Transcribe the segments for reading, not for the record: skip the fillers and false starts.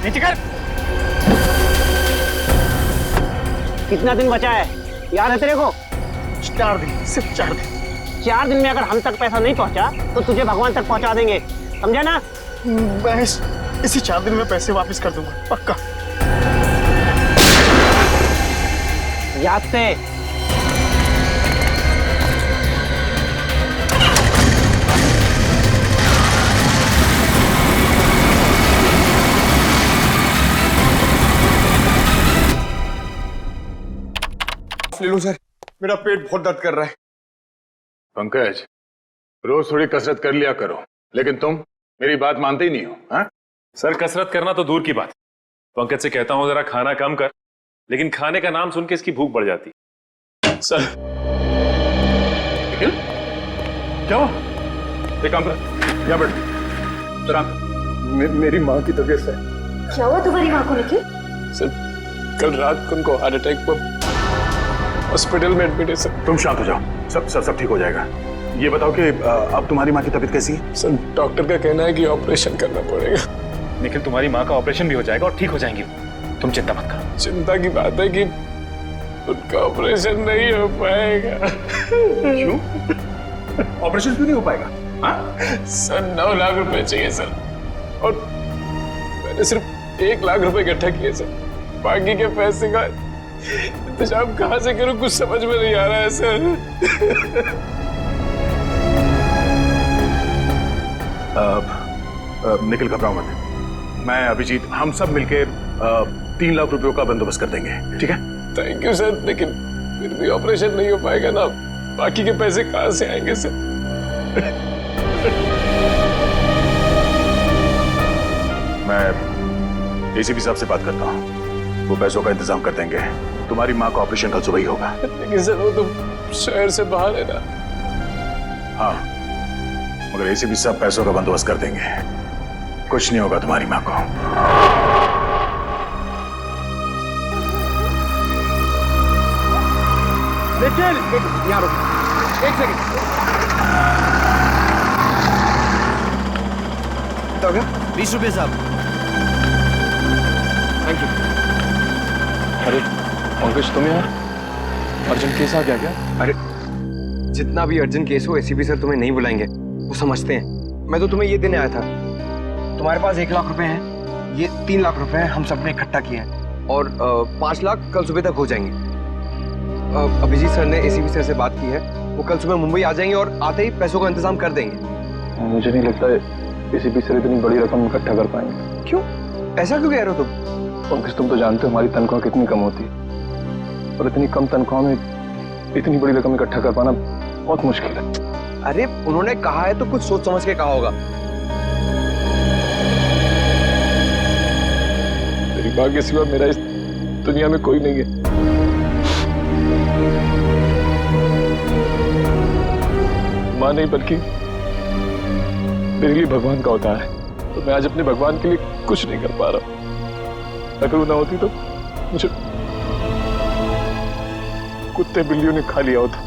नीचे कर। कितना दिन बचा है याद है तेरे को? 4 दिन, सिर्फ 4 दिन। 4 दिन में अगर हम तक पैसा नहीं पहुंचा तो तुझे भगवान तक पहुंचा देंगे, समझा ना? मैं इसी 4 दिन में पैसे वापस कर दूंगा, पक्का। याद से। ले लो सर, मेरा पेट बहुत दर्द कर रहा है। पंकज, रोज थोड़ी कसरत कर लिया करो, लेकिन तुम मेरी बात मानते ही नहीं हो। हाँ? सर कसरत करना तो दूर की बात, पंकज से कहता हूं जरा खाना कम कर, लेकिन खाने का नाम सुन के इसकी भूख बढ़ जाती। सर निखिल, क्या हुआ? एक काम कर, यहाँ बैठ जरा। मेरी माँ की तबीयत है। क्या हुआ तुम्हारी माँ को निखिल? सर कल रात को उनको हार्ट अटैक हुआ, हॉस्पिटल में एडमिट है सर। तुम शांत हो जाओ, सब ठीक हो जाएगा। ये बताओ कि अब तुम्हारी माँ की तबीयत कैसी है? सर डॉक्टर का कहना है कि ऑपरेशन करना पड़ेगा। निखिल, तुम्हारी माँ का ऑपरेशन भी हो जाएगा और ठीक हो जाएंगी, तुम चिंता मत करो। चिंता की बात है कि उनका ऑपरेशन नहीं हो पाएगा। क्यों? ऑपरेशन क्यों नहीं हो पाएगा? हाँ? सर 9 लाख रुपए चाहिए सर, और मैंने सिर्फ 1 लाख रुपए इकट्ठा किए सर। बाकी के पैसे का इंतजाम कहाँ से करूं, कुछ समझ में नहीं आ रहा है सर। निखिल घबराओ मत, मैं अभिजीत हम सब मिलके 3 लाख रुपयों का बंदोबस्त कर देंगे, ठीक है? थैंक यू सर, लेकिन फिर भी ऑपरेशन नहीं हो पाएगा ना, बाकी के पैसे कहाँ से आएंगे सर? मैं एसीपी साहब से बात करता हूँ, वो पैसों का इंतजाम कर देंगे। तुम्हारी माँ का ऑपरेशन कल सुबह ही होगा। लेकिन सर वो तो शहर से बाहर है ना। हाँ, मगर एसीपी साहब पैसों का बंदोबस्त कर देंगे, कुछ नहीं होगा तुम्हारी माँ को। निखिल, यहाँ रुक, 1 सेकंड। कितना हो गया? 20 रुपए साहब। Thank you. अरे पंकज, तुम यहाँ? अर्जेंट केस आ गया क्या? अरे जितना भी अर्जेंट केस हो एसीपी सर तुम्हें नहीं बुलाएंगे, वो समझते हैं। मैं तो तुम्हें ये देने आया था। तुम्हारे पास 1 लाख रुपए हैं, ये 3 लाख रुपए हैं, हम सबने इकट्ठा किए हैं, और 5 लाख कल सुबह तक हो जाएंगे। अभिजीत सर ने एसीपी सर से बात की है, वो कल सुबह मुंबई आ जाएंगे और आते ही पैसों का इंतजाम कर देंगे। मुझे नहीं लगता एसीपी सर इतनी बड़ी रकम इकट्ठा कर पाएंगे। क्यों? ऐसा क्यों कह रहे हो तुम? पंकज, तुम तो जानते हो हमारी तनख्वाह कितनी कम होती है, और इतनी कम तनख्वाह में इतनी बड़ी रकम इकट्ठा कर पाना बहुत मुश्किल है। अरे उन्होंने कहा है तो कुछ सोच समझ के कहा होगा। तेरी माँ के सिवा मेरा इस दुनिया में कोई नहीं है। माँ नहीं बल्कि मेरे लिए भगवान का अवतार है, तो मैं आज अपने भगवान के लिए कुछ नहीं कर पा रहा हूँ। अगर वो ना होती तो मुझे कुत्ते बिल्लियों ने खा लिया होता।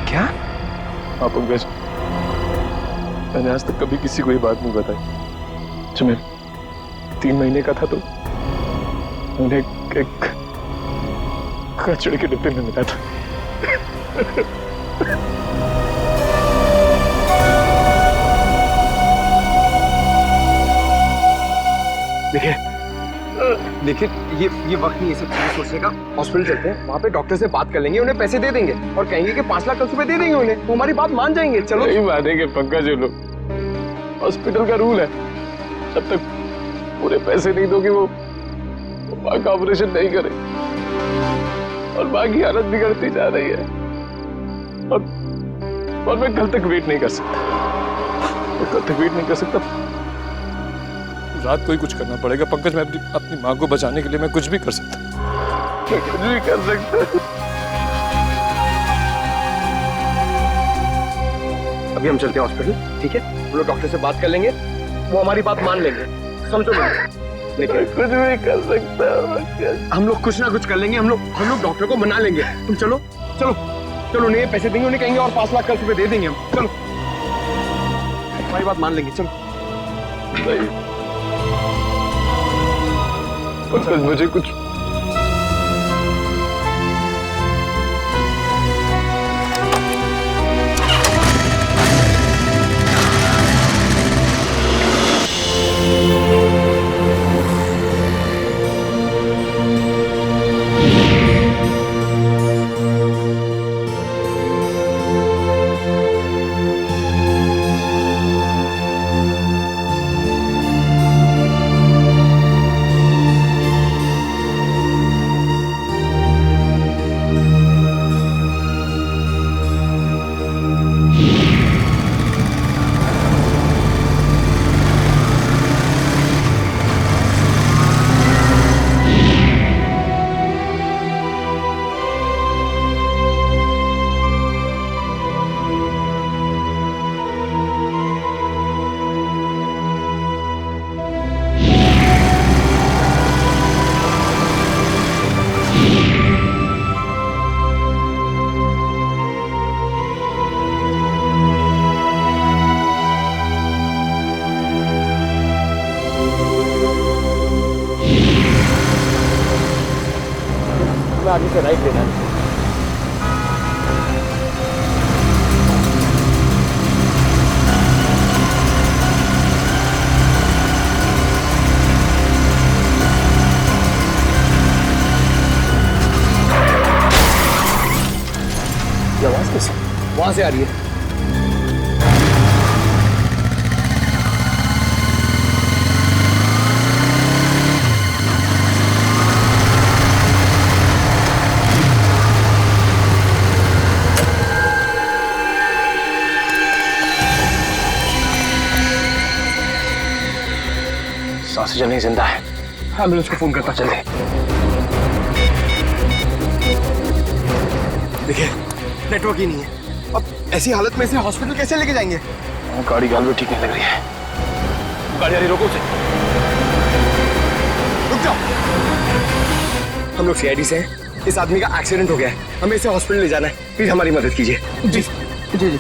क्या? हाँ पंकज, मैंने आज तक कभी किसी को ये बात नहीं बताई। जब मैं 3 महीने का था तो मैंने एक कचड़े के डिब्बे में मिला था। देखिए ये वक्त नहीं है सब चीजें सोचने का। हॉस्पिटल चलते हैं, वहाँ पे डॉक्टर से बात कर लेंगे, उन्हें पैसे दे देंगे और कहेंगे कि 5 लाख कल सुबह दे देंगे उन्हें, तो हमारी बात मान जाएंगे। चलो। नहीं मानेंगे पंकज, ये लोग। हॉस्पिटल का रूल है, जब तक पूरे पैसे नहीं दोगे वो माँ का ऑपरेशन नहीं करे, और माँ की हालत बिगड़ती जा रही है, और मैं कल तक वेट नहीं कर सकता। रात को ही कुछ करना पड़ेगा पंकज। मैं अपनी माँ को बचाने के लिए मैं कुछ भी कर सकता। अभी हम चलते हैं हॉस्पिटल, ठीक है? हम लोग डॉक्टर से बात कर लेंगे, वो हमारी बात मान लेंगे, समझो ना? लेकिन कुछ भी कर सकता। हम लोग कुछ ना कुछ कर लेंगे, हम लोग डॉक्टर को मना लेंगे। तुम चलो उन्हें पैसे देंगे, उन्हें कहेंगे और 5 लाख कल सुबह दे देंगे हम। चलो, हमारी बात मान लेंगे, चलो। पंकज मुझे कुछ आगे से राइट लेना है। ये आवाज कैसे? वहां से आ रही है। ऑक्सीजन नहीं जिंदा है। एम्बुलेंस को फोन करता चले। देखिए नेटवर्क ही नहीं है। अब ऐसी हालत में इसे हॉस्पिटल कैसे लेके जाएंगे? गाड़ी गाल भी ठीक नहीं लग रही है। गाड़ी आ रही, रोको उसे। रुक जाओ। हम लोग सीआईडी से हैं। इस आदमी का एक्सीडेंट हो गया है, हमें इसे हॉस्पिटल ले जाना है। प्लीज हमारी मदद कीजिए। जी जी जी।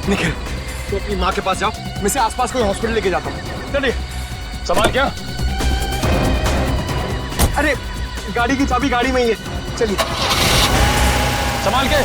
निखिल, तो अपनी माँ के पास जाओ, मैं इसे आसपास कोई हॉस्पिटल लेके जाता हूँ। चलिए। संभाल क्या? अरे गाड़ी की चाबी गाड़ी में ही है, चलिए। संभाल के।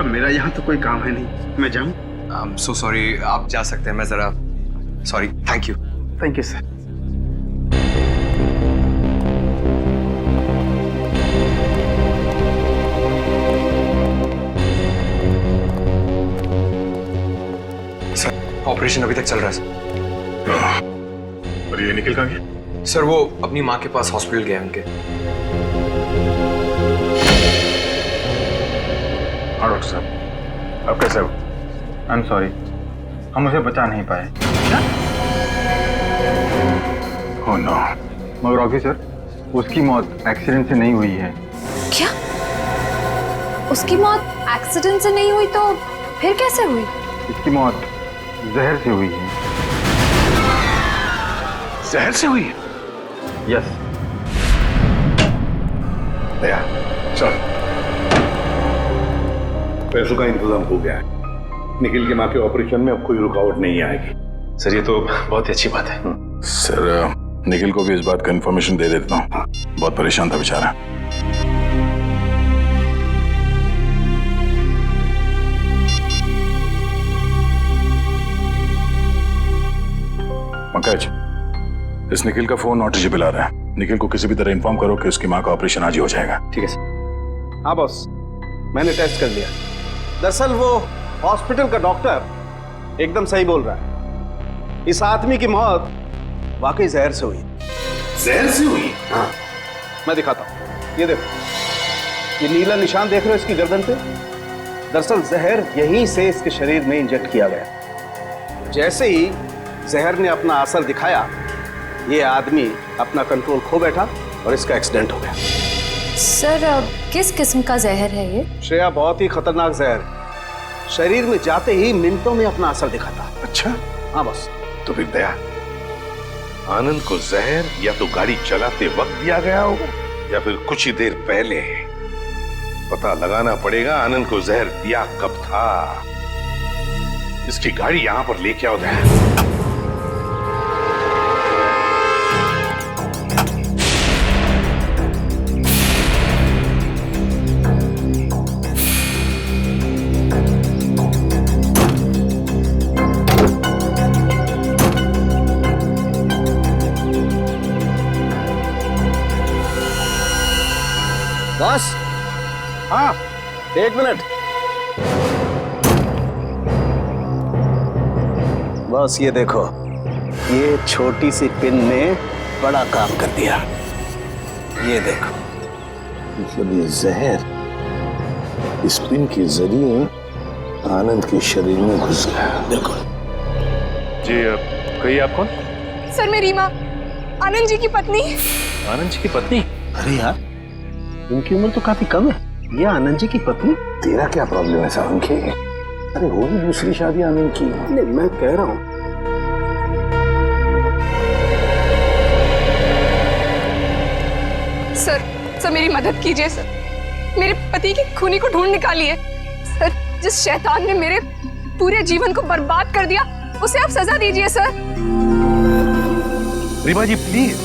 मेरा यहाँ तो कोई काम है नहीं, मैं जाऊँ? I'm so sorry, आप जा सकते हैं। मैं जरा sorry. Thank you. Thank you sir. Sir operation अभी तक चल रहा है सर। और ये निकल कहाँ गया? सर वो अपनी माँ के पास हॉस्पिटल गए उनके। हाँ डॉक्टर साहब, आप कैसे हो? आई एम सॉरी, हम उसे बचा नहीं पाए। Oh no. मगर ऑफिसर, उसकी मौत एक्सीडेंट से नहीं हुई है। क्या? उसकी मौत एक्सीडेंट से नहीं हुई तो फिर कैसे हुई? इसकी मौत जहर से हुई है। जहर से हुई है? यस। दया, चल। पैसों का इंतजाम हो गया है। निखिल के माँ के ऑपरेशन में अब कोई रुकावट नहीं आएगी। सर ये तो बहुत ही अच्छी बात है। सर निखिल को भी इस बात का इंफॉर्मेशन दे देता हूँ। बहुत परेशान था बेचारा। पंकज, इस निखिल का फोन नॉट रीचेबल आ रहा है। निखिल को किसी भी तरह इन्फॉर्म करो कि उसकी माँ का ऑपरेशन आज ही हो जाएगा। ठीक है सर। हाँ बॉस, मैंने टेस्ट कर लिया। दरअसल वो हॉस्पिटल का डॉक्टर एकदम सही बोल रहा है। इस आदमी की मौत वाकई जहर से हुई। जहर से हुई? हाँ। मैं दिखाता हूं। ये देखो, ये नीला निशान देख रहे हो इसकी गर्दन पे? दरअसल जहर यहीं से इसके शरीर में इंजेक्ट किया गया। जैसे ही जहर ने अपना असर दिखाया, ये आदमी अपना कंट्रोल खो बैठा और इसका एक्सीडेंट हो गया। सर किस किस्म का जहर है ये? श्रेया, बहुत ही खतरनाक जहर है। शरीर में जाते ही मिनटों में अपना असर दिखाता। अच्छा, हाँ बस। तो फिर दया, आनंद को जहर या तो गाड़ी चलाते वक्त दिया गया होगा या फिर कुछ ही देर पहले। पता लगाना पड़ेगा आनंद को जहर दिया कब था। इसकी गाड़ी यहां पर लेके आओ दया। बस, हाँ, 1 मिनट। बस ये देखो, ये छोटी सी पिन ने बड़ा काम कर दिया। ये देखो, मतलब ये जहर इस पिन के जरिए आनंद के शरीर में घुस गया। बिल्कुल। जी कहिए, आप कौन? सर मैं रीमा, आनंद जी की पत्नी। आनंद जी की पत्नी? अरे यार, इनकी उम्र तो काफी कम है। ये आनंद जी की पत्नी? तेरा क्या प्रॉब्लम है सावन के? अरे होगी दूसरी शादी आनंद की। नहीं, मैं कह रहा हूं सर मेरी मदद कीजिए सर, मेरे पति की खूनी को ढूंढ निकालिए। सर, जिस शैतान ने मेरे पूरे जीवन को बर्बाद कर दिया, उसे आप सजा दीजिए सर। रीमा जी प्लीज,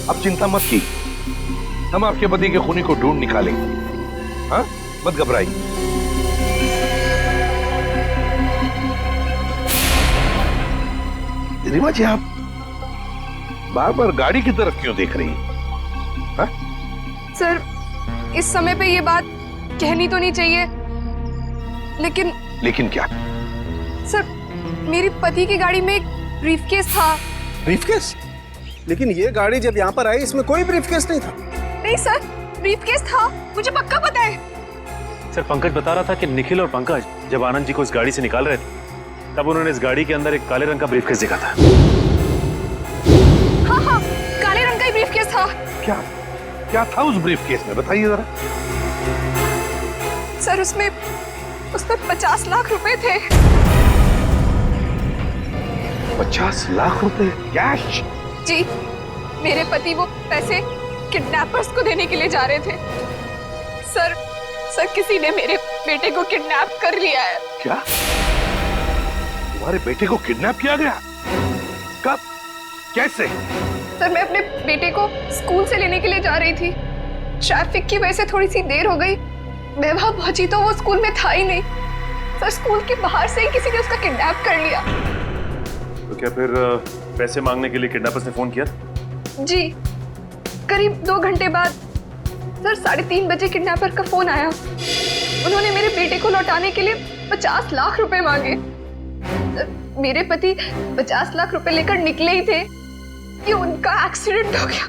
अब चिंता मत की, हम आपके पति के खूनी को ढूंढ निकालेंगे। हाँ, मत घबराइए। रीमा जी, आप बार बार गाड़ी की तरफ क्यों देख रही हैं? हाँ? सर, इस समय पे ये बात कहनी तो नहीं चाहिए, लेकिन क्या? सर, मेरे पति की गाड़ी में एक ब्रीफकेस था। ब्रीफकेस? लेकिन ये गाड़ी जब यहाँ पर आई, इसमें कोई ब्रीफकेस नहीं था। नहीं सर, ब्रीफकेस था, मुझे पक्का पता है। सर, पंकज बता रहा था कि निखिल और पंकज जब आनंद जी को इस गाड़ी से निकाल रहे थे, तब उन्होंने इस गाड़ी के अंदर एक काले रंग का ब्रीफकेस देखा था। हाँ, काले रंग का ही ब्रीफकेस था। क्या था उस ब्रीफकेस में, बताइए जरा। सर, उसमें 50 लाख रुपए थे। 50 लाख रुपए कैश? जी, मेरे पति वो पैसे किडनैपर्स को देने के लिए जा रहे थे। सर, किसी ने मेरे बेटे को किडनैप कर लिया है। क्या? तुम्हारे बेटे को किडनैप किया गया? कब? कैसे? सर, मैं अपने बेटे को स्कूल से लेने के लिए जा रही थी। ट्रैफिक की वजह से थोड़ी सी देर हो गई। मैं वहां पहुंची तो वो स्कूल में था ही नहीं। सर, स्कूल के बाहर से ही किसी ने उसका किडनैप कर लिया। तो क्या फिर पैसे मांगने के लिए किडनैपर्स ने फोन किया? जी, करीब 2 घंटे बाद सर 3:30 बजे किडनैपर का फोन आया। उन्होंने मेरे बेटे को लौटाने के लिए 50 लाख रुपए मांगे। मेरे पति 50 लाख रुपए लेकर निकले ही थे कि उनका एक्सीडेंट हो गया।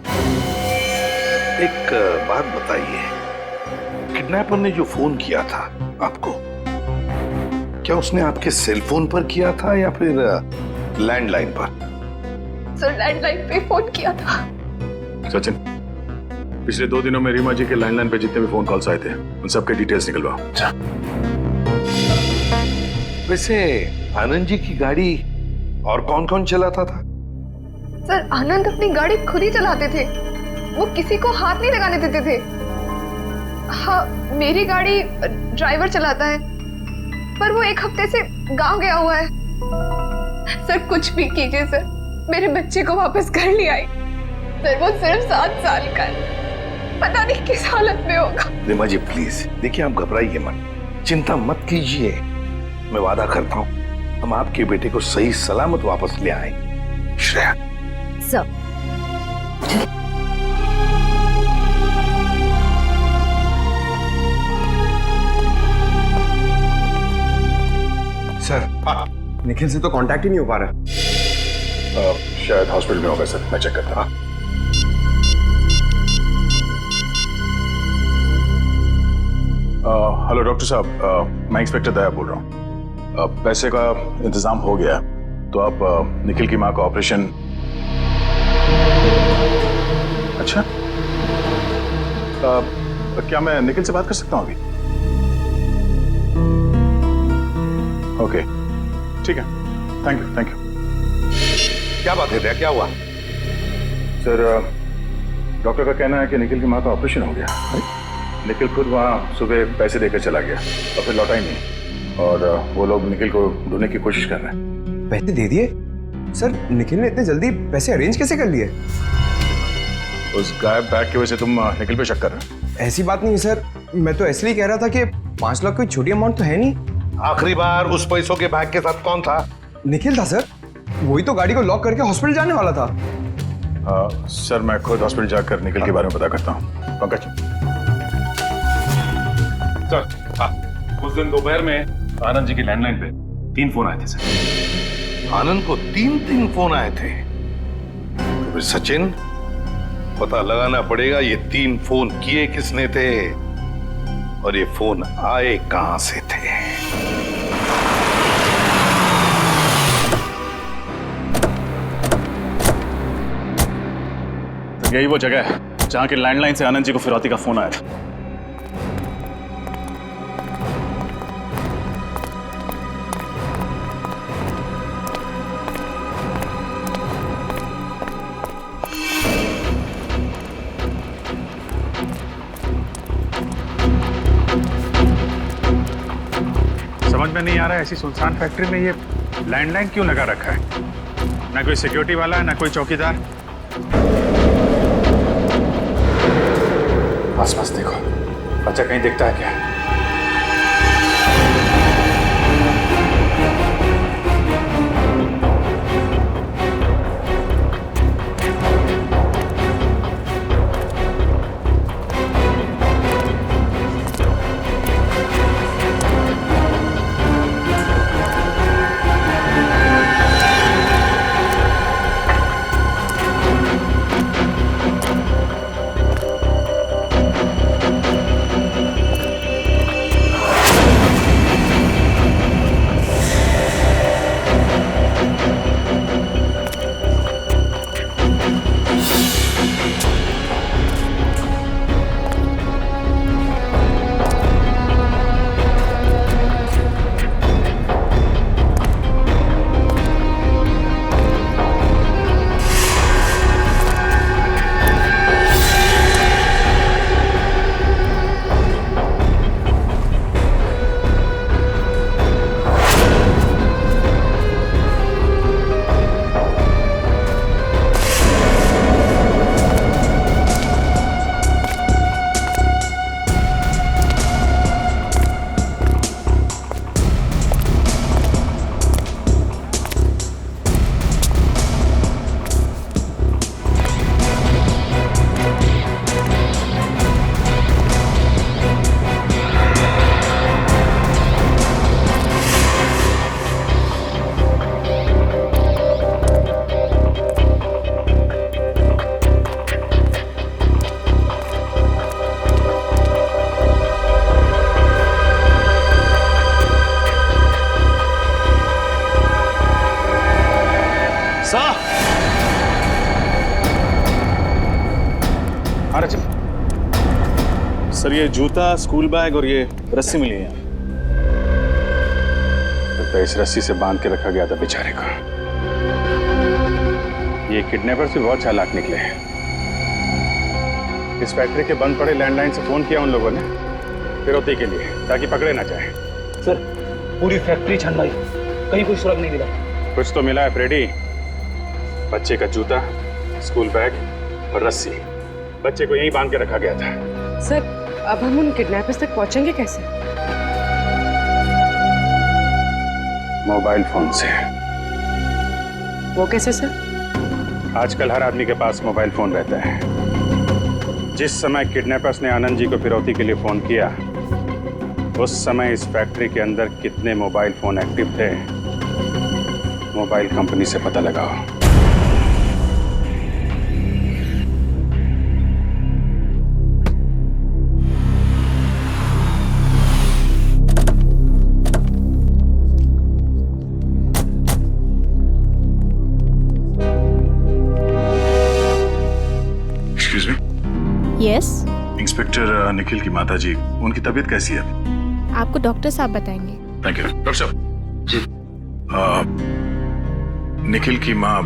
एक बात बताइए, किडनैपर ने जो फोन किया था आपको, क्या उसने आपके सेल फोन पर किया था या फिर लैंडलाइन पर? सर, लैंडलाइन पे फोन किया था। सचिन, पिछले 2 दिनों में रीमा जी के लैंडलाइन पे जितने भी फोन कॉल्स आए थे, उन सबके डिटेल्स निकलवाओ। वैसे आनंद जी की गाड़ी और कौन कौन चलाता था? सर, आनंद अपनी गाड़ी खुद ही चलाते थे, वो किसी को हाथ नहीं लगाने देते थे। हाँ, मेरी गाड़ी ड्राइवर चलाता है, पर वो 1 हफ्ते से गांव गया हुआ है। सर, कुछ भी कीजिए सर, मेरे बच्चे को वापस घर ले आई। सर, वो सिर्फ 7 साल का है, पता नहीं किस हालत में होगा। रीमा जी प्लीज, देखिए आप घबराइए मत, चिंता मत कीजिए। मैं वादा करता हूँ हम आपके बेटे को सही सलामत वापस ले आएंगे। श्रेया। सर, सर, निखिल से तो कांटेक्ट ही नहीं हो पा रहा। शायद हॉस्पिटल में होगा सर, मैं चेक करता हूँ। हेलो डॉक्टर साहब, मैं इंस्पेक्टर दया बोल रहा हूँ। पैसे का इंतजाम हो गया है, तो आप निखिल की माँ का ऑपरेशन। अच्छा, क्या मैं निखिल से बात कर सकता हूँ अभी? ओके, ठीक है, थैंक यू थैंक यू। क्या बात है भैया, क्या हुआ? सर, डॉक्टर का कहना है कि निखिल की माँ का ऑपरेशन हो गया। निखिल खुद वहाँ सुबह पैसे देकर चला गया और फिर लौटा ही नहीं, और वो लोग निखिल को ढूंढने की कोशिश कर रहे हैं। पैसे दे दिए? सर निखिल ने इतने जल्दी पैसे अरेंज कैसे कर लिए? उस गायब बैग की वजह से तुम निखिल पे शक कर रहे हो? ऐसी बात नहीं है सर, मैं तो इसलिए कह रहा था कि 5 लाख कोई छोटी अमाउंट तो है नहीं। आखिरी बार उस पैसों के बैग के साथ कौन था? निखिल था सर, वही तो गाड़ी को लॉक करके हॉस्पिटल जाने वाला था। सर, मैं खुद हॉस्पिटल जाकर निखिल के बारे में पता करता हूँ। पंकज। सर, उस दिन दोपहर में आनंद जी की लैंडलाइन पे 3 फोन आए थे सर। आनंद को 3 फोन आए थे? तो फिर सचिन, पता लगाना पड़ेगा ये 3 फोन किए किसने थे और ये फोन आए कहां से थे। तो यही वो जगह है जहां के लैंडलाइन से आनंद जी को फिरौती का फोन आया था। समझ में नहीं आ रहा है, ऐसी सुनसान फैक्ट्री में ये लैंडलाइन क्यों लगा रखा है? ना कोई सिक्योरिटी वाला है, ना कोई चौकीदार। आसपास देखो, बच्चा कहीं दिखता है क्या? सर, ये जूता, स्कूल बैग और ये रस्सी मिली है। तो इस रस्सी से बांध के रखा गया था बेचारे को। ये किडनैपर्स भी बहुत चालाक निकले हैं। इस फैक्ट्री के बंद पड़े लैंडलाइन से फोन किया उन लोगों ने फिरौती के लिए, ताकि पकड़े ना जाए। सर, पूरी फैक्ट्री छान मारी, कहीं कोई सुराग नहीं मिला। कुछ तो मिला है फ्रेडी। बच्चे का जूता, स्कूल बैग और रस्सी। बच्चे को यहीं बांध के रखा गया था। सर, अब हम उन किडनैपर्स तक पहुंचेंगे कैसे? मोबाइल फोन से। वो कैसे सर? आजकल हर आदमी के पास मोबाइल फोन रहता है। जिस समय किडनैपर्स ने आनंद जी को फिरौती के लिए फोन किया, उस समय इस फैक्ट्री के अंदर कितने मोबाइल फोन एक्टिव थे, मोबाइल कंपनी से पता लगाओ। इंस्पेक्टर निखिल की माता जी, उनकी तबीयत कैसी है? आपको डॉक्टर साहब बताएंगे। थैंक यू डॉक्टर साहब। जी। निखिल की माँ,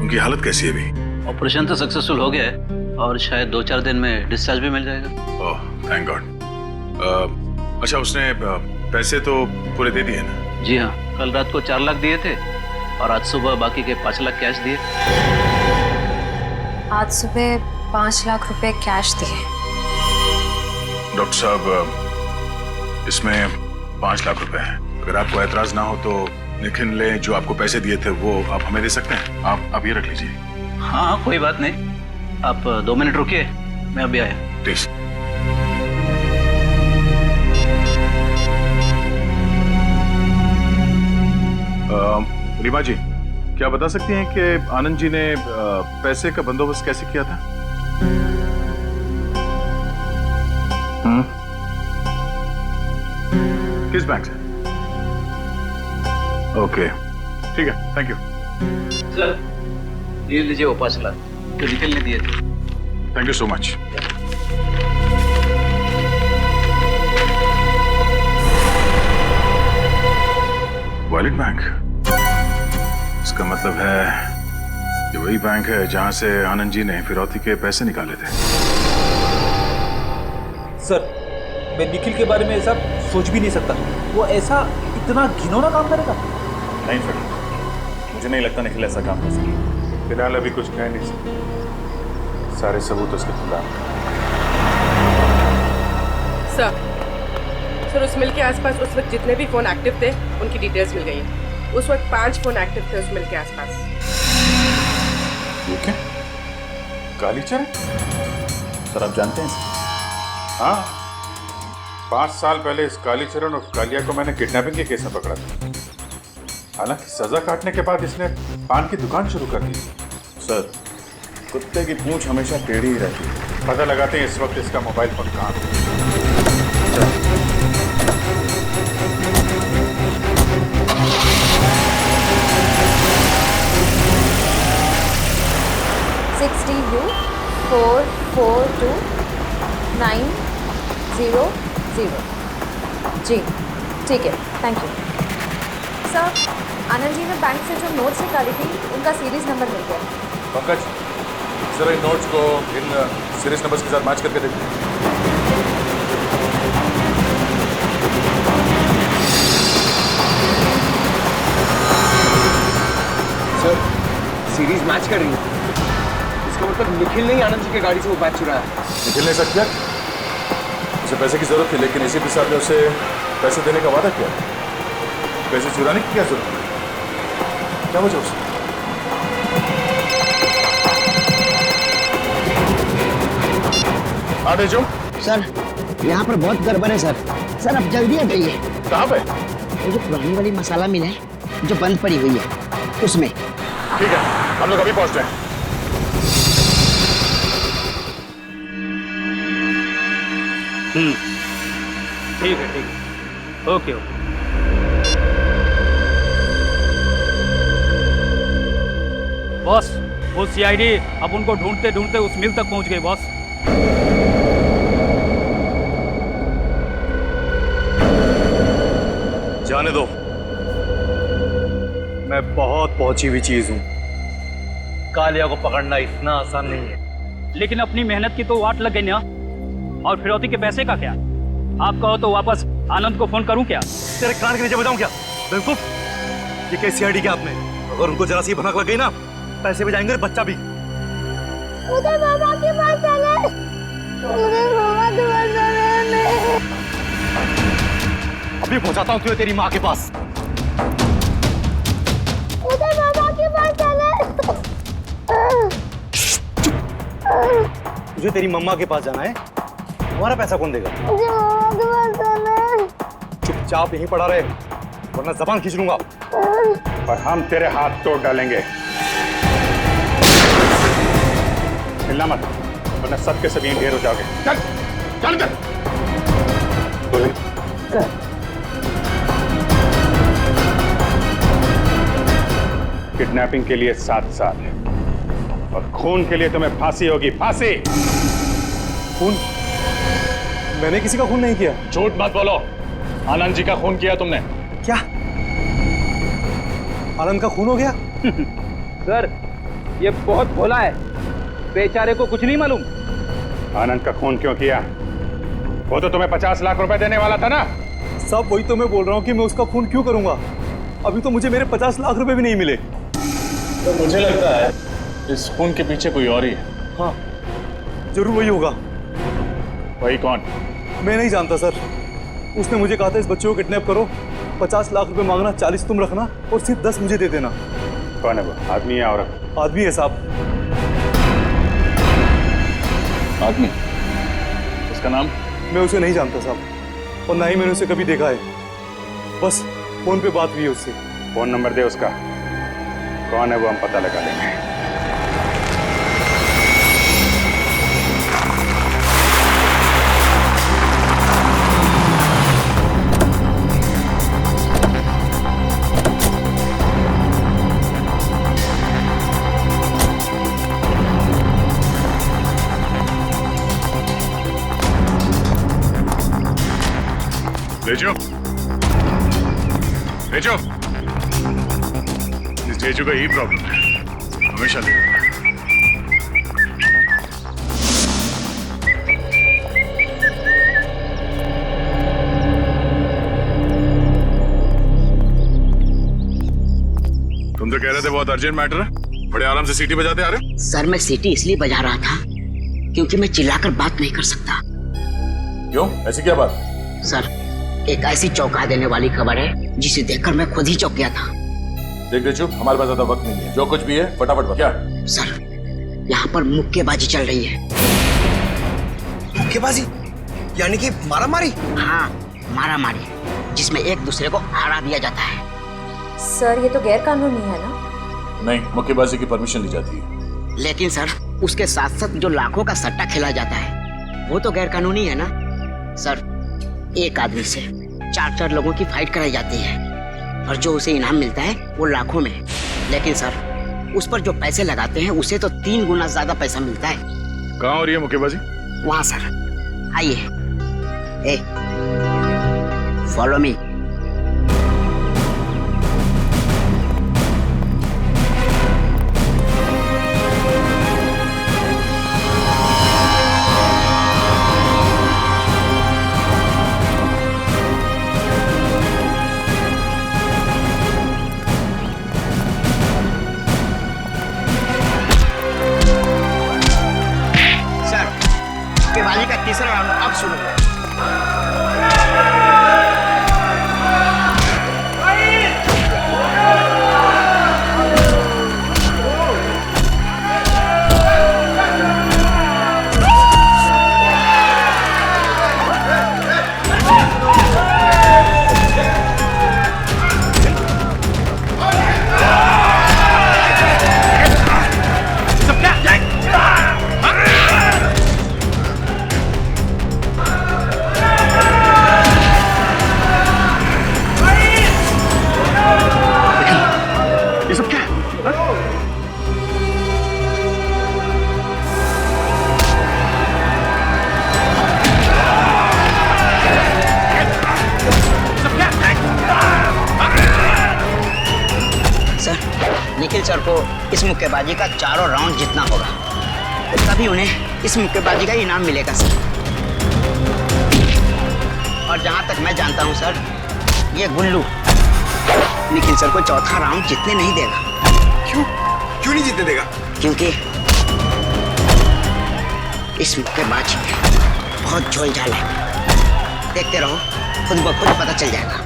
उनकी हालत कैसी है अभी? ऑपरेशन तो सक्सेसफुल हो गया है और शायद 2-4 दिन में डिस्चार्ज भी मिल जाएगा। Oh thank God. अच्छा, उसने पैसे तो पूरे दे दिए ना? जी हाँ, कल रात को 4 लाख दिए थे और आज सुबह बाकी के 5 लाख कैश दिए। आज सुबह 5 लाख रुपए कैश दिए। डॉक्टर साहब, इसमें 5 लाख रुपए हैं। अगर आपको ऐतराज ना हो तो निखिल ने जो आपको पैसे दिए थे वो आप हमें दे सकते हैं। आप ये रख लीजिए। हाँ कोई बात नहीं, आप 2 मिनट रुकिए, मैं अभी आया। प्लीज। रीमा जी, क्या बता सकती हैं कि आनंद जी ने पैसे का बंदोबस्त कैसे किया था? किस बैंक से? ओके ठीक है, थैंक यू। सर ये लीजिए वो 5 लाख जो निखिल ने दिए थे। Thank you so much. Wallet bank, इसका मतलब है कि वही बैंक है जहां से आनंद जी ने फिरौती के पैसे निकाले थे। सर मैं निखिल के बारे में ऐसा सोच भी नहीं सकता, वो ऐसा इतना घिनौना काम करेगा। नहीं फिर मुझे नहीं लगता निखिल ऐसा काम कर सकता। फिलहाल अभी कुछ कह नहीं सकता, सारे सबूत उसके खिलाफ। सर उस मिल के आसपास उस वक्त जितने भी फोन एक्टिव थे उनकी डिटेल्स मिल गई है। उस वक्त 5 फोन एक्टिव थे उस मिल के आसपास। ये क्या? कालीचरण? सर आप जानते हैं इसे? हाँ, 5 साल पहले इस कालीचरण और कालिया को मैंने किडनैपिंग के केस में पकड़ा था। हालांकि सजा काटने के बाद इसने पान की दुकान शुरू कर दी। सर कुत्ते की पूंछ हमेशा टेढ़ी ही रहती है। पता लगाते हैं इस वक्त इसका मोबाइल फोन कहाँ है। 442-900। जी ठीक है, thank you sir. Anand ji ने बैंक से जो नोट्स निकाली थी उनका सीरीज नंबर मिल गया। पंकज जरा इन नोट्स को इन सीरीज नंबर्स के साथ मैच करके देखते हैं। सर सीरीज मैच कर रही है, इसका मतलब निखिल ने ही आनंद जी की गाड़ी से वो बैग चुराया। निखिल ने ऐसा किया? उसे पैसे की जरूरत थी लेकिन एसीपी साहब ने उसे पैसे देने का वादा किया। पैसे चुराने की क्या जरूरत है? क्या वजह उसे? आने जो सर यहाँ पर बहुत गड़बड़ है सर। सर अब जल्दी आ जाइए। कहाँ पे? वो जो पुरानी वाली मसाला मिल है जो बंद पड़ी हुई है उसमें। ठीक है, हम लोग अभी पहुँच रहे हैं। ठीक है ओके। बॉस वो सीआईडी अब उनको ढूंढते ढूंढते उस मिल तक पहुंच गई बॉस। जाने दो, मैं बहुत पहुंची हुई चीज हूं। कालिया को पकड़ना इतना आसान नहीं है। लेकिन अपनी मेहनत की तो वाट लग गई ना। और फिरौती के पैसे का क्या? आप कहो तो वापस आनंद को फोन करूं क्या? तेरे कान के नीचे बताऊं क्या? बेवकूफ, ये कैसी सीआईडी क्या आपने? अगर उनको जरा सी भनक लग गई ना, पैसे भी जाएंगे, बच्चा भी। मुझे मामा के पास जाना है। मुझे मामा के पास जाना है। अभी पहुंचाता हूं तुझे तेरी माँ के पास। मुझे मामा के पास जाना है। तुझे तेरी मम्मा के पास जाना है? हमारा पैसा कौन देगा? मुझे मामा के पास जाना है। चुपचाप यहीं पड़ा रहे वरना जबान खींच लूंगा। और हम तेरे हाथ तोड़ डालेंगे। हिलना मत वरना सब के सब यहीं ढेर हो जाओगे। चल चल चल। किडनैपिंग के लिए 7 साल और खून के लिए तुम्हें फांसी होगी। फांसी। खून? मैंने किसी का खून नहीं किया। झूठ मत बोलो, आनंद जी का खून किया तुमने। क्या आनंद का खून हो गया? सर ये बहुत भोला है, बेचारे को कुछ नहीं मालूम। आनंद का खून क्यों किया? वो तो तुम्हें 50 लाख रुपए देने वाला था ना। साहब वही तो मैं बोल रहा हूँ कि मैं उसका खून क्यों करूंगा? अभी तो मुझे मेरे 50 लाख रुपए भी नहीं मिले। तो मुझे लगता है इस खून के पीछे कोई और ही है। हाँ जरूर वही होगा। वही कौन? मैं नहीं जानता सर। उसने मुझे कहा था इस बच्चे को किडनैप करो, 50 लाख रुपए मांगना, 40 तुम रखना और सिर्फ 10 मुझे दे देना। कौन है वो? आदमी है औरत? आदमी है साहब। आदमी? उसका नाम? मैं उसे नहीं जानता साहब, और ना ही मैंने उसे कभी देखा है। बस फोन पे बात हुई है उससे। फोन नंबर दे उसका। कौन है वो, हम पता लगा लेंगे। तेजू, तेजू, इस तेजू का यही प्रॉब्लम है, हमेशा ले रहा है। तुम तो कह रहे थे बहुत अर्जेंट मैटर है, बड़े आराम से सीटी बजाते आ रहे। सर मैं सीटी इसलिए बजा रहा था क्योंकि मैं चिल्लाकर बात नहीं कर सकता। क्यों, ऐसी क्या बात? सर एक ऐसी चौंका देने वाली खबर है जिसे देखकर मैं खुद ही चौंक गया था। देख रहे चुप, हमारे पास ज्यादा वक्त नहीं है, जो कुछ भी है फटाफट बता। क्या? सर यहाँ पर मुक्केबाजी चल रही है। मुक्केबाजी यानी कि मारामारी? हाँ मारामारी, जिसमें एक दूसरे को हरा दिया जाता है। सर ये तो गैर कानूनी है ना? नहीं, मुक्केबाजी की परमिशन ली जाती है। लेकिन सर उसके साथ साथ जो लाखों का सट्टा खेला जाता है वो तो गैर कानूनी है ना। सर एक आदमी से 4-4 लोगों की फाइट कराई जाती है और जो उसे इनाम मिलता है वो लाखों में। लेकिन सर उस पर जो पैसे लगाते हैं उसे तो 3 गुना ज्यादा पैसा मिलता है। कहाँ हो रही है मुक्केबाजी? वहाँ सर, आइए। ए फॉलो मी। मुक्केबाजी का तीसरा राउंड अब शुरू है। निखिल सर को इस मुक्केबाजी का चारों राउंड जीतना होगा, तभी उन्हें इस मुक्केबाजी का इनाम मिलेगा सर। और जहां तक मैं जानता हूं सर, ये गुल्लू निखिल सर को चौथा राउंड जीतने नहीं देगा। क्यों? क्यों नहीं जीतने देगा? क्योंकि इस मुक्केबाजी में बहुत झोलझाल है। देखते रहो, खुद ब खुद पता चल जाएगा।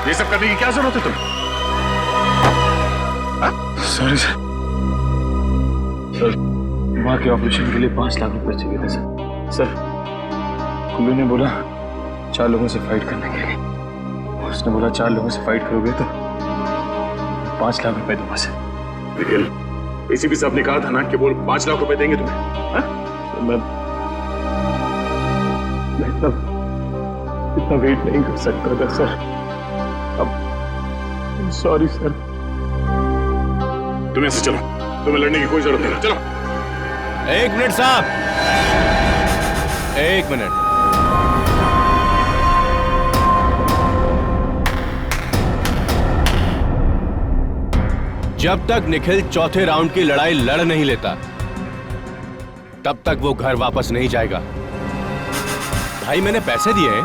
ये सब करने की क्या जरूरत है तुम्हें? Sorry sir. सर माँ के ऑपरेशन के लिए 5 लाख रुपए चाहिए थे सर। सर कुल्लू ने बोला 4 लोगों से फाइट करने के लिए। उसने बोला 4 लोगों से फाइट करोगे तो 5 लाख रुपए दूंगा सर। निखिल, एसीपी साहब ने कहा था ना कि वो 5 लाख रुपए देंगे तुम्हें। हाँ? सर मैं इतना वेट नहीं कर सकता था सर। अब सॉरी सर। तुम ऐसे चलो, तुम्हें लड़ने की कोई जरूरत नहीं। चलो। 1 मिनट साहब, 1 मिनट। जब तक निखिल चौथे राउंड की लड़ाई लड़ नहीं लेता तब तक वो घर वापस नहीं जाएगा। भाई मैंने पैसे दिए हैं,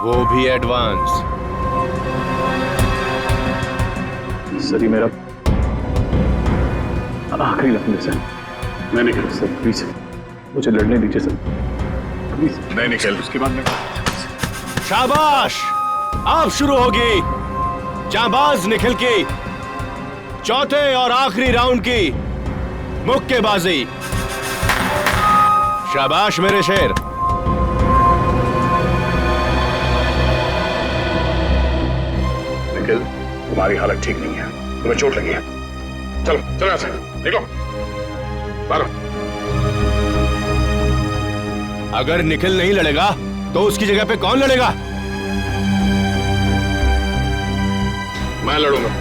वो भी एडवांस। सर ये मेरा आखिरी लफ्ज़ है सर। मैं निखिल। सर प्लीज मुझे लड़ने दीजिए सर, प्लीज। नहीं निखिल, उसके बाद में। शाबाश, अब शुरू होगी जांबाज निखिल की चौथे और आखिरी राउंड की मुक्केबाजी। शाबाश मेरे शेर। निखिल, तुम्हारी हालत ठीक नहीं है, तुम्हें चोट लगी है। चलो चलो यहाँ से निकलो बाहर। अगर निखिल नहीं लड़ेगा तो उसकी जगह पे कौन लड़ेगा? मैं लड़ूंगा।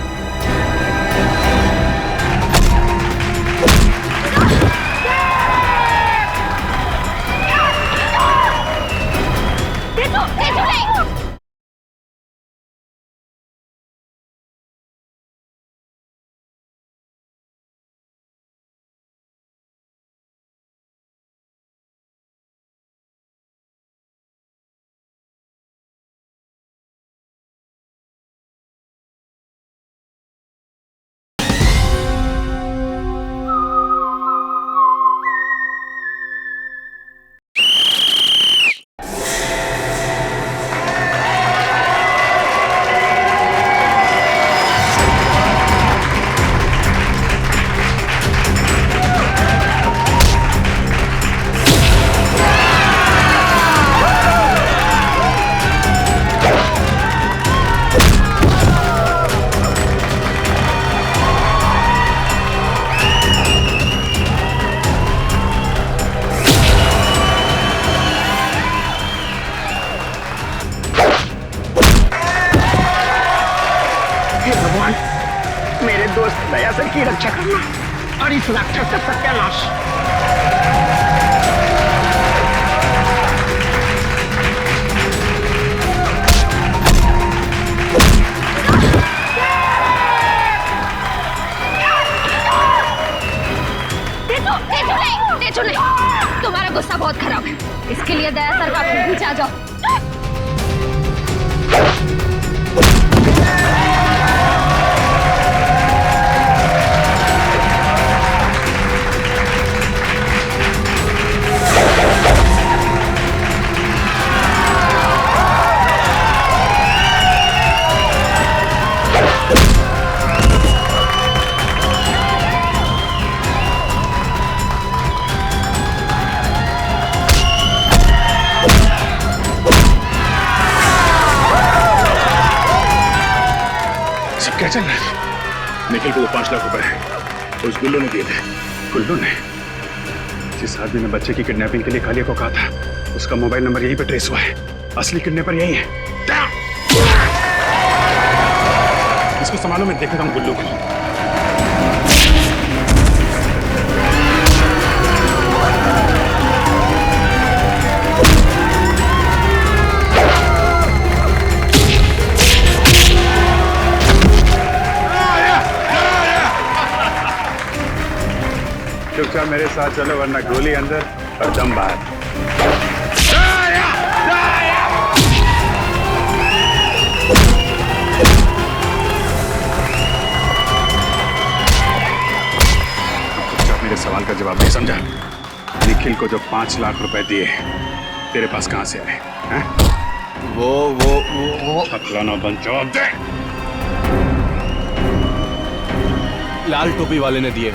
मेरे दोस्त दया सर की रक्षा करना और इस राक्षस का सत्यानाश। तुम्हारा गुस्सा बहुत खराब है, इसके लिए दया सर का पीछे आ जाओ। क्या चल रहा है? निखिल को वो 5 लाख रुपए उस गुल्लू ने दिए थे। गुल्लू ने? जिस आदमी ने बच्चे की किडनैपिंग के लिए कालिया को कहा था, उसका मोबाइल नंबर यहीं पे ट्रेस हुआ है। असली किडनैपर यही है। इसको संभालो, मैं देखता हूँ गुल्लू को। चुपचाप मेरे साथ चलो, वरना गोली अंदर और दम बाहर। चुपचाप मेरे सवाल का जवाब नहीं समझा। निखिल को जो 5 लाख रुपए दिए तेरे पास कहां से आए हैं? वो छकलाना बंद, जवाब दे। लाल टोपी वाले ने दिए।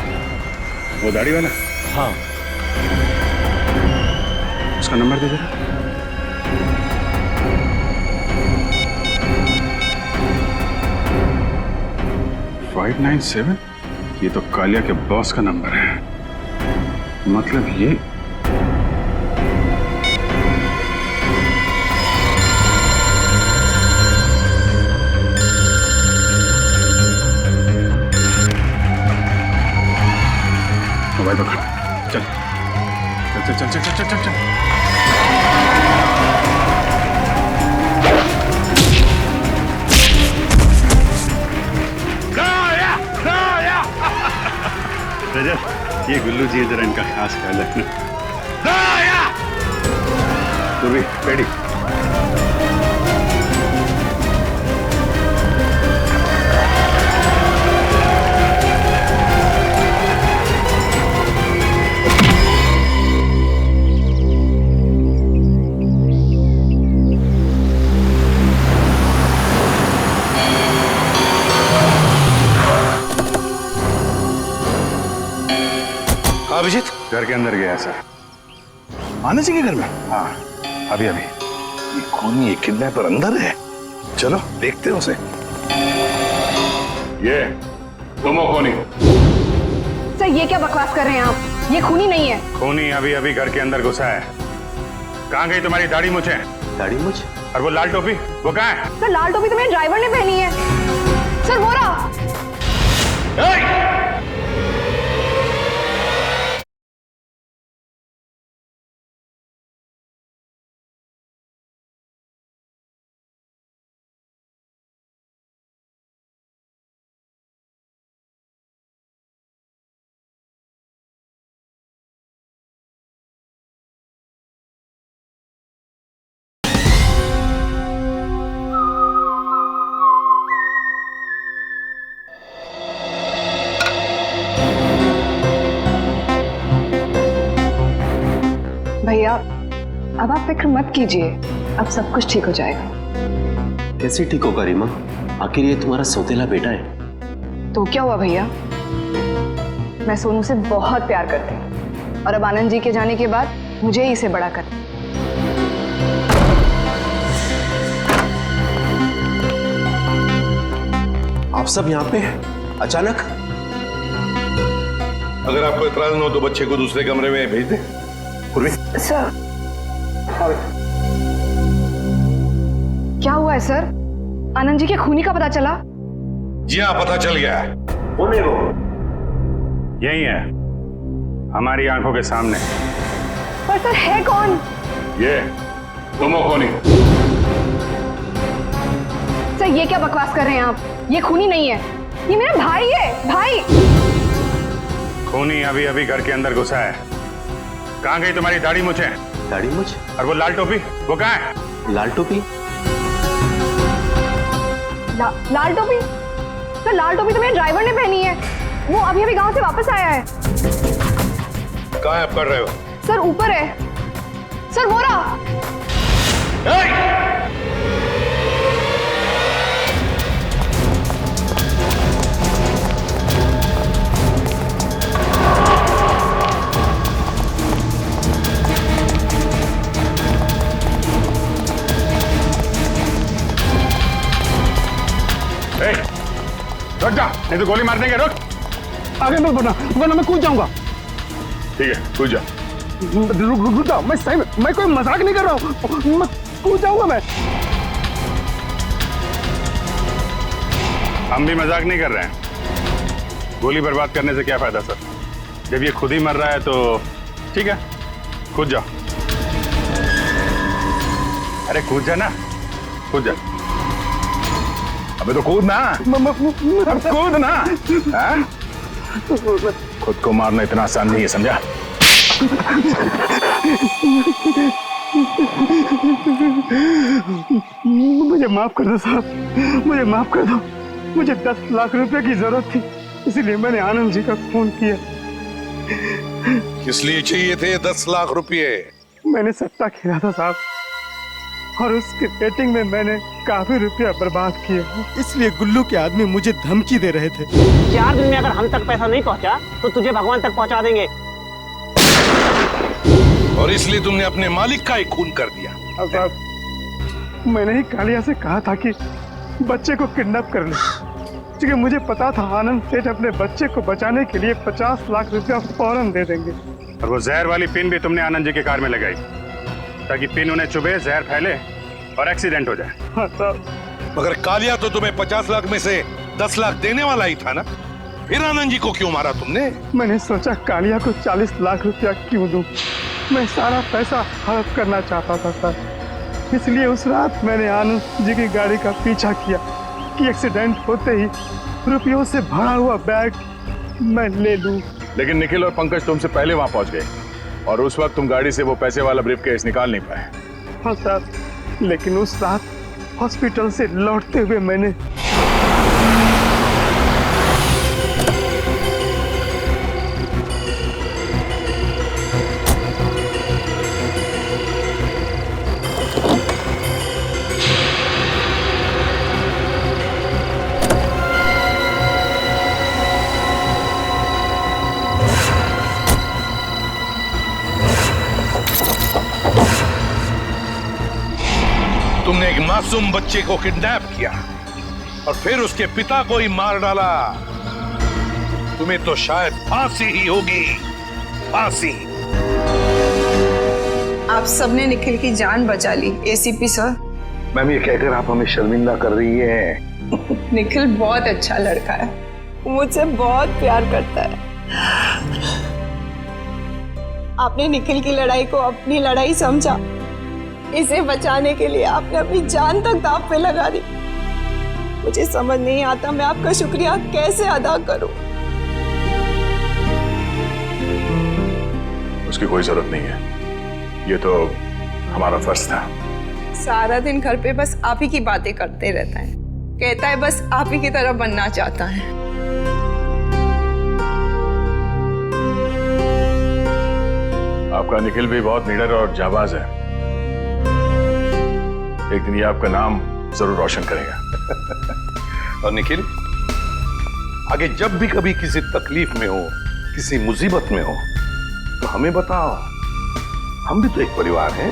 वो दाढ़ी वाला? हाँ। उसका नंबर दे जरा। 597? ये तो कालिया के बॉस का नंबर है। मतलब ये मोबाइल पकड़। चल चल चल चल चल चल चल चल। रजत, ये गुल्लू जी है, जरा इनका खास ख्याल रखना। पूर्वी, रेडी। अभिजीत घर के अंदर गया सर। आनंद जी के घर में? हाँ, अभी अभी। ये खूनी किडनैपर अंदर है, चलो देखते हैं उसे। ये तुम हो खूनी? सर ये क्या बकवास कर रहे हैं आप? ये खूनी नहीं है। खूनी अभी अभी घर के अंदर घुसा है। कहाँ गई तुम्हारी दाढ़ी मूछें? दाढ़ी मूछ? और वो लाल टोपी, वो कहाँ है? सर लाल टोपी तो मेरे ड्राइवर ने पहनी है। सर वो रहा। भैया अब आप फिक्र मत कीजिए, अब सब कुछ ठीक हो जाएगा। कैसे ठीक होगा रीमा? आखिर ये तुम्हारा सौतेला बेटा है। तो क्या हुआ भैया, मैं सोनू से बहुत प्यार करती हूँ और अब आनंद जी के जाने के बाद मुझे ही इसे बड़ा कर। आप सब यहाँ पे अचानक? अगर आपको इतराज न हो तो बच्चे को दूसरे कमरे में भेज दे। सर क्या हुआ है सर? आनंद जी के खूनी का पता चला? जी हाँ, पता चल गया है। कौन है वो? यही है, हमारी आंखों के सामने। पर सर है कौन? ये तुम हो खूनी? सर ये क्या बकवास कर रहे हैं आप? ये खूनी नहीं है, ये मेरा भाई है। भाई खूनी अभी अभी घर के अंदर घुसा है। कहाँ गई तुम्हारी दाढ़ी मूछें? दाढ़ी मूछ? और वो लाल टोपी, वो कहाँ है? लाल टोपी? लाल टोपी? सर लाल टोपी तो मेरे ड्राइवर ने पहनी है, वो अभी अभी गांव से वापस आया है। कहाँ है आप कर रहे हो? सर ऊपर है। सर वो रहा। रुक जा, नहीं तो गोली मार देंगे। रुक, आगे मत बढ़ना वरना मैं कूद जाऊंगा। ठीक है, कूद जा। रुक जाओ, मैं सही में, मैं कोई मजाक नहीं कर रहा हूँ, मैं कूद जाऊंगा। मैं हम भी मजाक नहीं कर रहे हैं। गोली बर्बाद करने से क्या फायदा सर? जब ये खुद ही मर रहा है तो ठीक है, कूद जाओ। अरे कूद जा ना, कूद जा। अबे तो कूद ना, अब कूद ना। हाँ? खुद को मारना इतना आसान नहीं है, समझा? मुझे माफ कर दो साहब, मुझे माफ कर दो। मुझे 10 लाख रुपए की जरूरत थी, इसलिए मैंने आनंद जी का फोन किया। किस लिए चाहिए थे 10 लाख रुपए? मैंने सट्टा खेला था साहब, और उसके डेटिंग में मैंने काफी रुपया बर्बाद किए, इसलिए गुल्लू के आदमी मुझे धमकी दे रहे थे। 4 दिन में अगर हम तक पैसा नहीं पहुंचा तो तुझे भगवान तक पहुंचा देंगे। और इसलिए तुमने अपने मालिक का ही खून कर दिया। साहब, मैंने ही कालिया से कहा था कि बच्चे को किडनैप कर ले, क्योंकि मुझे पता था आनंद सेठ अपने बच्चे को बचाने के लिए 50 लाख रुपया फौरन दे देंगे। और वो जहर वाली पिन भी तुमने आनंद जी की कार में लगाई ताकि पिन उन्हें चुभे, जहर फैले और एक्सीडेंट हो जाए। हाँ साहब। मगर कालिया तो तुम्हें 50 लाख में से 10 लाख देने वाला ही था ना, फिर आनंद जी को क्यों मारा तुमने? मैंने सोचा कालिया को 40 लाख रुपया क्यों दूं? मैं सारा पैसा हड़प करना चाहता था सर, इसलिए उस रात मैंने आनंद जी की गाड़ी का पीछा किया कि एक्सीडेंट होते ही रुपयों से भरा हुआ बैग मैं ले लूं। लेकिन निखिल और पंकज तुमसे पहले वहां पहुंच गए और उस वक्त तुम गाड़ी से वो पैसे वाला ब्रीफकेस निकाल नहीं पाए। हाँ सर, लेकिन उस रात हॉस्पिटल से लौटते हुए मैंने तुमने एक मासूम बच्चे को किडनैप किया और फिर उसके पिता को ही मार डाला। तुम्हें तो शायद फांसी ही होगी, फांसी। आप सबने निखिल की जान बचा ली एसीपी सर। मैम, ये कहकर आप हमें शर्मिंदा कर रही हैं। निखिल बहुत अच्छा लड़का है, मुझसे बहुत प्यार करता है। आपने निखिल की लड़ाई को अपनी लड़ाई समझा, इसे बचाने के लिए आपने अपनी जान तक दांव पे लगा दी। मुझे समझ नहीं आता मैं आपका शुक्रिया कैसे अदा करूं। उसकी कोई जरूरत नहीं है, ये तो हमारा फर्ज था। सारा दिन घर पे बस आप ही की बातें करते रहता है, कहता है बस आप ही की तरह बनना चाहता है। आपका निखिल भी बहुत निडर और जाबाज है, एक दिन ये आपका नाम जरूर रोशन करेगा। और निखिल, आगे जब भी कभी किसी तकलीफ में हो, किसी मुसीबत में हो, तो हमें बताओ, हम भी तो एक परिवार हैं।